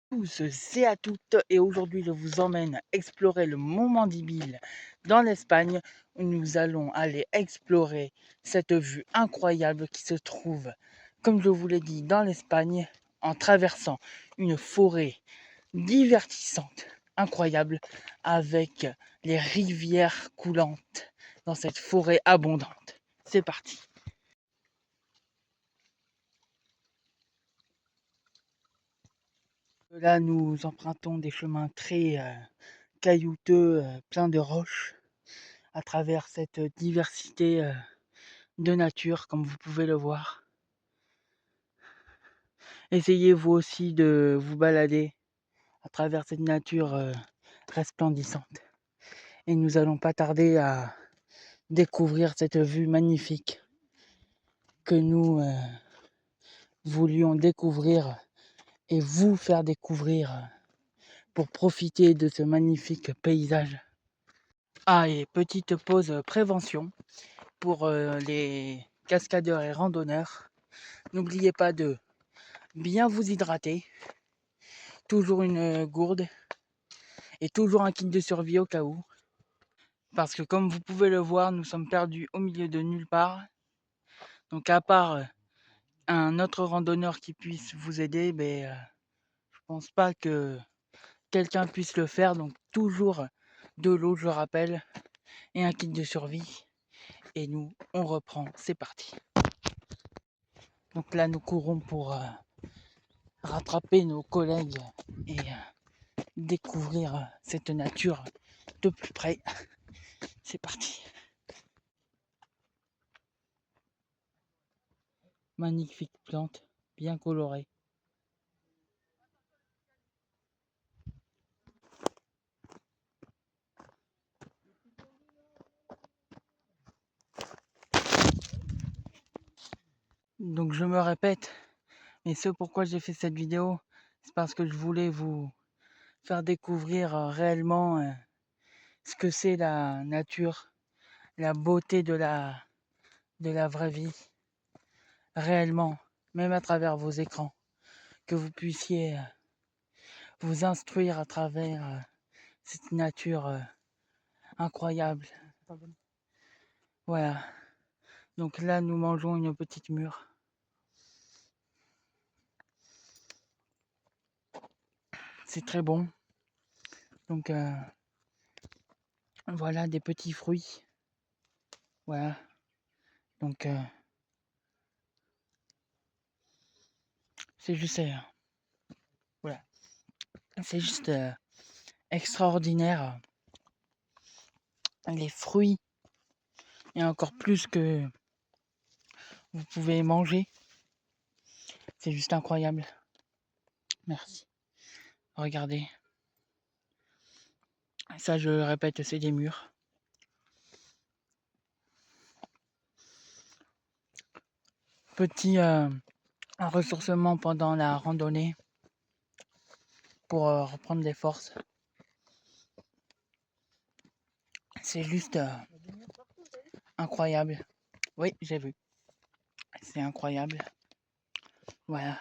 Tous et à toutes, et aujourd'hui je vous emmène explorer le Mont Mandibile dans l'Espagne, où nous allons aller explorer cette vue incroyable qui se trouve, comme je vous l'ai dit, dans l'Espagne, en traversant une forêt divertissante, incroyable, avec les rivières coulantes dans cette forêt abondante. C'est parti. Là, nous empruntons des chemins très caillouteux, pleins de roches, à travers cette diversité de nature, comme vous pouvez le voir. Essayez vous aussi de vous balader à travers cette nature resplendissante. Et nous allons pas tarder à découvrir cette vue magnifique que nous voulions découvrir et vous faire découvrir pour profiter de ce magnifique paysage. Ah, et petite pause prévention pour les cascadeurs et randonneurs. N'oubliez pas de bien vous hydrater, toujours une gourde et toujours un kit de survie au cas où. Parce que comme vous pouvez le voir, nous sommes perdus au milieu de nulle part. Donc à part un autre randonneur qui puisse vous aider, je pense pas que quelqu'un puisse le faire. Donc toujours de l'eau, je rappelle, et un kit de survie. Et nous, on reprend, c'est parti. Donc là, nous courons pour rattraper nos collègues et découvrir cette nature de plus près. C'est parti. Magnifique plante, bien colorée. Donc je me répète, mais ce pourquoi j'ai fait cette vidéo, c'est parce que je voulais vous faire découvrir réellement ce que c'est la nature, la beauté de la vraie vie, réellement, même à travers vos écrans, que vous puissiez vous instruire à travers cette nature incroyable. Voilà. Donc là, nous mangeons une petite mûre. C'est très bon. Donc voilà, des petits fruits. Voilà. Donc c'est juste, voilà. C'est juste extraordinaire. Les fruits, et encore plus que vous pouvez manger. C'est juste incroyable. Merci. Regardez. Ça, je le répète, c'est des mûres. Petit ressourcement pendant la randonnée pour reprendre les forces. C'est juste incroyable. Oui, j'ai vu. C'est incroyable. Voilà.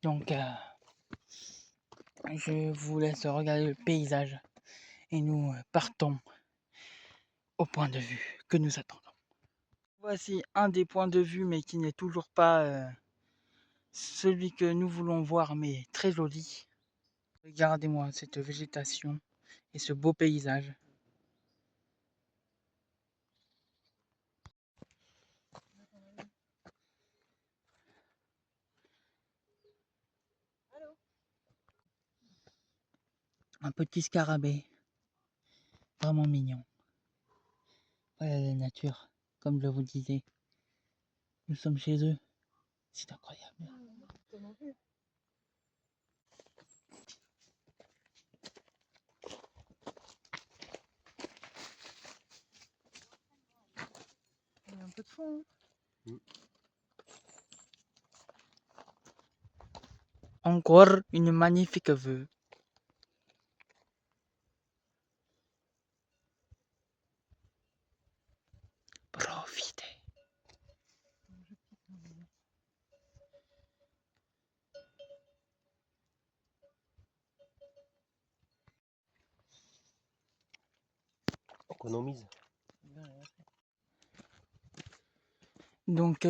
Donc, je vous laisse regarder le paysage et nous partons au point de vue que nous attendons. Voici un des points de vue, mais qui n'est toujours pas celui que nous voulons voir, mais très joli. Regardez-moi cette végétation et ce beau paysage. Un petit scarabée, vraiment mignon. Voilà la nature, comme je vous disais. Nous sommes chez eux. C'est incroyable. Il y a un peu de fond. Encore une magnifique vue. Profitez. économise. Donc,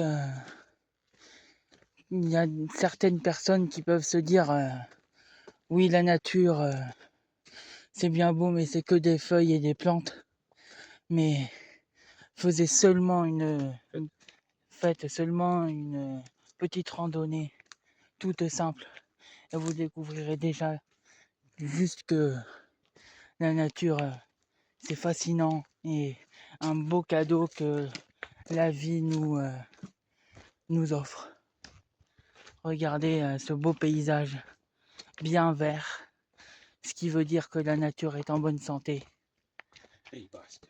il y a certaines personnes qui peuvent se dire oui, la nature, c'est bien beau, mais c'est que des feuilles et des plantes. Mais faites seulement une petite randonnée toute simple et vous découvrirez déjà juste que la nature, c'est fascinant et un beau cadeau que la vie nous offre. Regardez ce beau paysage bien vert, ce qui veut dire que la nature est en bonne santé. Pays Basque,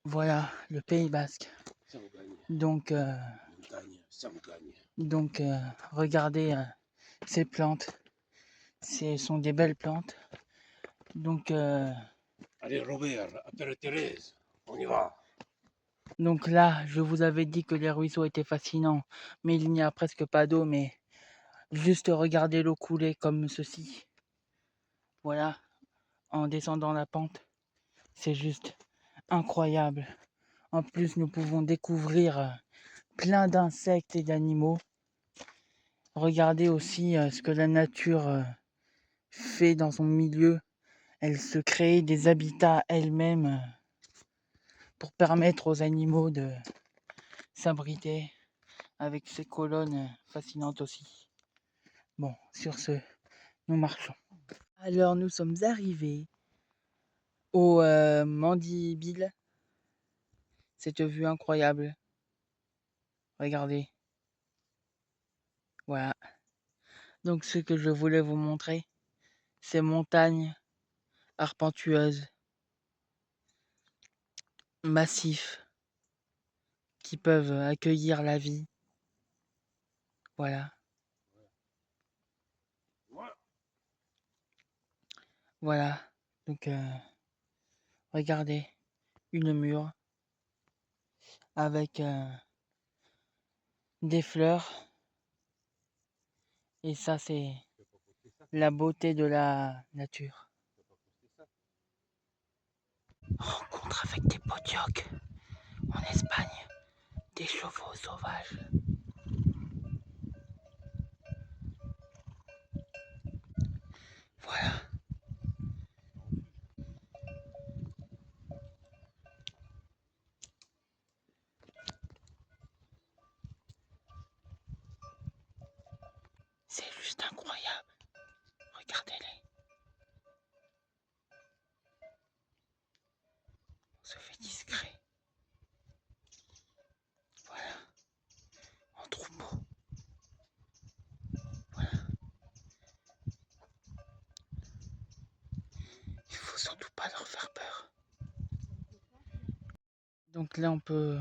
Voilà, le Pays Basque. ça vous gagne. Donc, Montagne, ça vous gagne. donc regardez ces plantes. Ce sont des belles plantes. Donc, Allez, Robert, appelle Thérèse. On y va. donc là, je vous avais dit que les ruisseaux étaient fascinants, mais il n'y a presque pas d'eau, mais juste regardez l'eau couler comme ceci. Voilà, en descendant la pente. C'est juste incroyable. En plus, nous pouvons découvrir plein d'insectes et d'animaux. Regardez aussi ce que la nature fait dans son milieu. Elle se crée des habitats elle-même pour permettre aux animaux de s'abriter avec ces colonnes fascinantes aussi. Bon, sur ce, nous marchons. Alors, nous sommes arrivés au Mandibile. Cette vue incroyable. Regardez. Voilà. Donc, ce que je voulais vous montrer, ces montagnes arpentueuses, massifs, qui peuvent accueillir la vie. Voilà. Voilà. Donc, regardez. Une mûre avec des fleurs. Et ça, c'est la beauté de la nature. Rencontre avec des potiocs en Espagne, des chevaux sauvages. Voilà, c'est juste incroyable. Regardez-les. On se fait discret. Voilà, en troupeau. Voilà. Il faut surtout pas leur faire peur. Donc là, on peut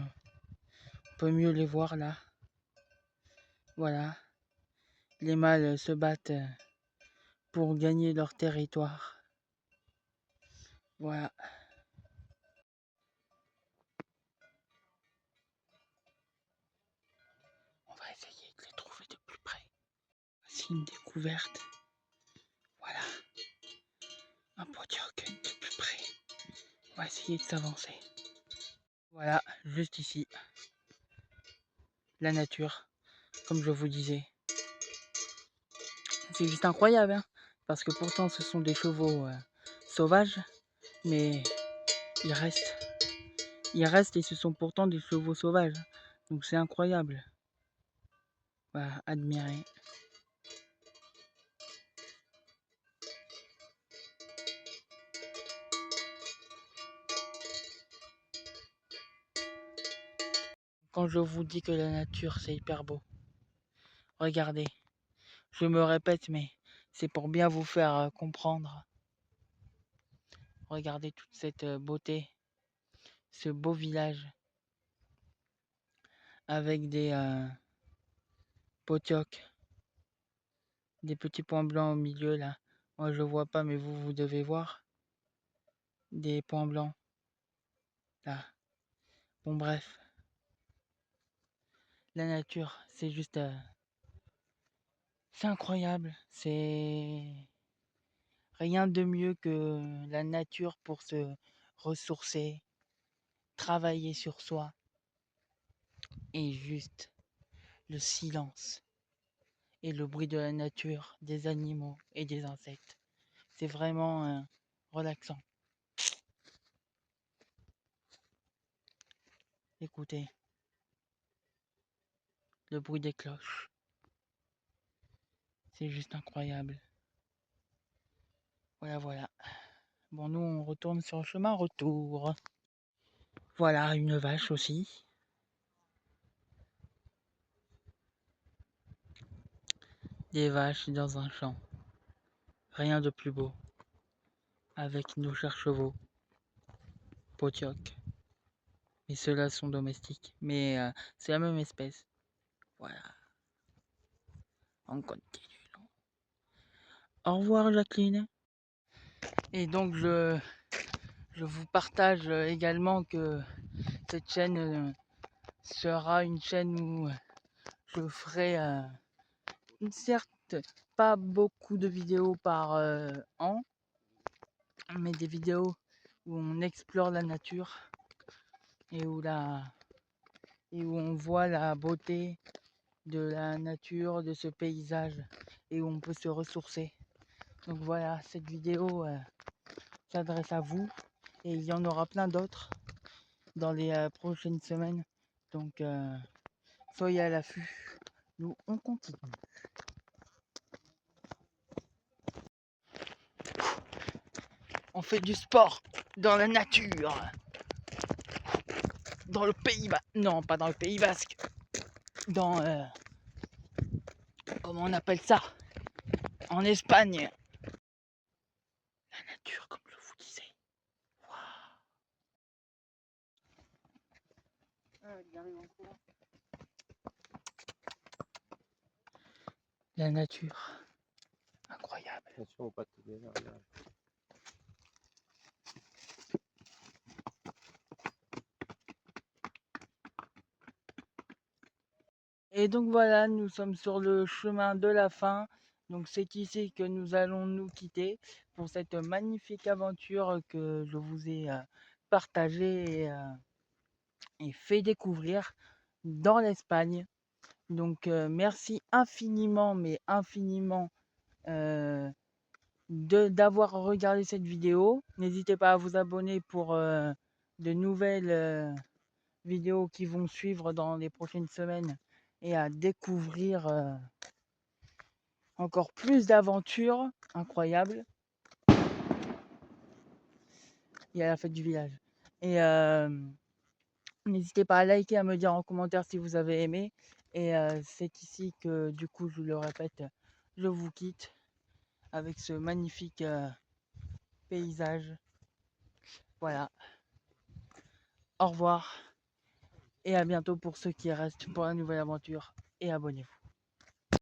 mieux les voir là. Voilà. Les mâles se battent pour gagner leur territoire. Voilà. On va essayer de les trouver de plus près. Voici une découverte. Voilà. Un potioc de plus près. On va essayer de s'avancer. Voilà, juste ici. La nature, comme je vous disais. C'est juste incroyable, hein, parce que pourtant ce sont des chevaux sauvages, mais ils restent. Ils restent et ce sont pourtant des chevaux sauvages. Donc c'est incroyable. Voilà, admirer. Quand je vous dis que la nature c'est hyper beau, regardez. Je me répète, mais c'est pour bien vous faire comprendre. Regardez toute cette beauté, ce beau village avec des potiocs, des petits points blancs au milieu là. Moi je vois pas, mais vous devez voir des points blancs là. Bon bref, la nature, c'est juste, c'est incroyable. C'est rien de mieux que la nature pour se ressourcer, travailler sur soi et juste le silence et le bruit de la nature, des animaux et des insectes. C'est vraiment relaxant. Écoutez, le bruit des cloches, c'est juste incroyable. Voilà, voilà. Bon, nous, on retourne sur le chemin retour. Voilà, une vache aussi. Des vaches dans un champ. Rien de plus beau. Avec nos chers chevaux. Potioc. Mais ceux-là sont domestiques. Mais c'est la même espèce. Voilà. On continue. Au revoir, Jacqueline. Et donc, je vous partage également que cette chaîne sera une chaîne où je ferai certes pas beaucoup de vidéos par an, mais des vidéos où on explore la nature et où on voit la beauté de la nature, de ce paysage et où on peut se ressourcer. Donc voilà, cette vidéo s'adresse à vous et il y en aura plein d'autres dans les prochaines semaines. Donc soyez à l'affût. Nous, on continue. On fait du sport dans la nature. Dans le Pays Basque. Non, pas dans le Pays Basque. Dans... comment on appelle ça? En Espagne. La nature, comme je vous disais. La nature. Incroyable. Attention aux pattes des arrière. Et donc voilà, nous sommes sur le chemin de la fin. Donc c'est ici que nous allons nous quitter pour cette magnifique aventure que je vous ai partagée et fait découvrir dans l'Espagne. Donc merci infiniment, mais infiniment d'avoir regardé cette vidéo. N'hésitez pas à vous abonner pour de nouvelles vidéos qui vont suivre dans les prochaines semaines et à découvrir encore plus d'aventures incroyables. Il y a la fête du village. Et n'hésitez pas à liker, à me dire en commentaire si vous avez aimé. Et c'est ici que, du coup, je le répète, je vous quitte avec ce magnifique paysage. Voilà. Au revoir. Et à bientôt pour ceux qui restent pour la nouvelle aventure. Et abonnez-vous.